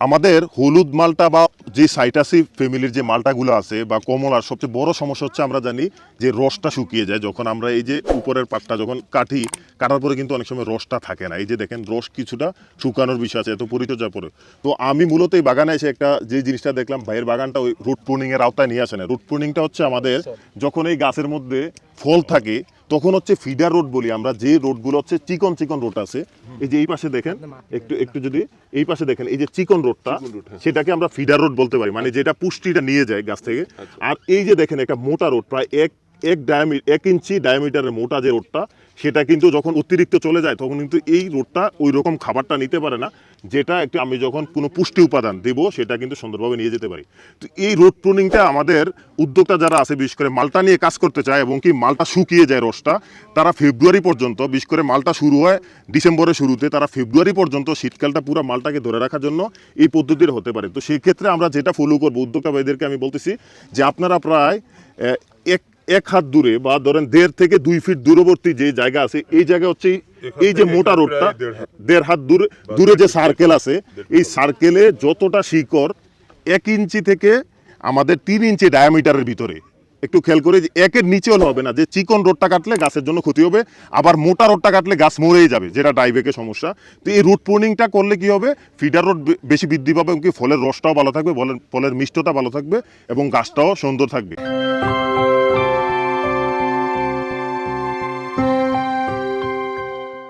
আমাদের হলুদ মালটা বা যে সাইটাসি ফ্যামিলির যে মালটাগুলো আছে বা কমলার সবচেয়ে বড় সমস্যা হচ্ছে আমরা জানি যে রসটা শুকিয়ে যায় যখন আমরা এই যে উপরের পাটটা যখন কাটার পরে কিন্তু অনেক সময় রসটা থাকে না। এই যে দেখেন রস কিছুটা শুকানোর বিষয় আছে এত পরিচর্যার পরে। তো আমি মূলত এই বাগানে এসে একটা যে জিনিসটা দেখলাম, ভাইয়ের বাগানটা ওই রুট প্রুনিং এর আওতায় নিয়ে আসে না। রুট প্রুনিংটা হচ্ছে আমাদের যখন এই গাছের মধ্যে ফল থাকে তখন হচ্ছে ফিডার রোড বলি আমরা, যে রোডগুলো হচ্ছে চিকন চিকন রোড আছে। এই যে এই পাশে দেখেন, একটু একটু যদি এই পাশে দেখেন, এই যে চিকন রোডটা সেটাকে আমরা ফিডার রোড বলতে পারি, মানে যেটা পুষ্টিটা নিয়ে যায় গাছ থেকে। আর এই যে দেখেন একটা মোটা রোড, প্রায় এক ইঞ্চি ডায়ামিটারের মোটা যে রোডটা, সেটা কিন্তু যখন অতিরিক্ত চলে যায় তখন কিন্তু এই রোডটা ওই রকম খাবারটা নিতে পারে না, যেটা একটু আমি যখন কোনো পুষ্টি উপাদান দেবো সেটা কিন্তু সুন্দরভাবে নিয়ে যেতে পারি। তো এই রোড প্রুনিংটা আমাদের উদ্যোক্তা যারা আছে, বিশেষ করে মালটা নিয়ে কাজ করতে চায় এবং কি মালটা শুকিয়ে যায় রসটা, তারা ফেব্রুয়ারি পর্যন্ত, বিশেষ করে মালটা শুরু হয় ডিসেম্বরের শুরুতে, তারা ফেব্রুয়ারি পর্যন্ত শীতকালটা পুরো মালটাকে ধরে রাখার জন্য এই পদ্ধতির হতে পারে। তো সেই ক্ষেত্রে আমরা যেটা ফলো করবো, উদ্যোক্তা ভাইদেরকে আমি বলতেছি যে আপনারা প্রায় এক হাত দূরে বা ধরেন 1.5 থেকে 2 ফিট দূরবর্তী যে জায়গা আছে, এই জায়গা হচ্ছে এই যে মোটা রোডটা 1.5 হাত দূরে যে সার্কেল আছে, এই সার্কেলে যতটা শিকড় 1 ইঞ্চি থেকে আমাদের 3 ইঞ্চি ডায়ামিটারের ভিতরে, একটু খেয়াল করে যে একের নিচে হলে হবে না, যে চিকন রোডটা কাটলে গাছের জন্য ক্ষতি হবে, আবার মোটা রোডটা কাটলে গাছ মরেই যাবে, যেটা ডাইবেকের সমস্যা। তো এই রুট প্রুনিংটা করলে কি হবে, ফিডার রোড বেশি বৃদ্ধি পাবে এবং কি ফলের রসটাও ভালো থাকবে, ফলের মিষ্টতা ভালো থাকবে এবং গাছটাও সুন্দর থাকবে।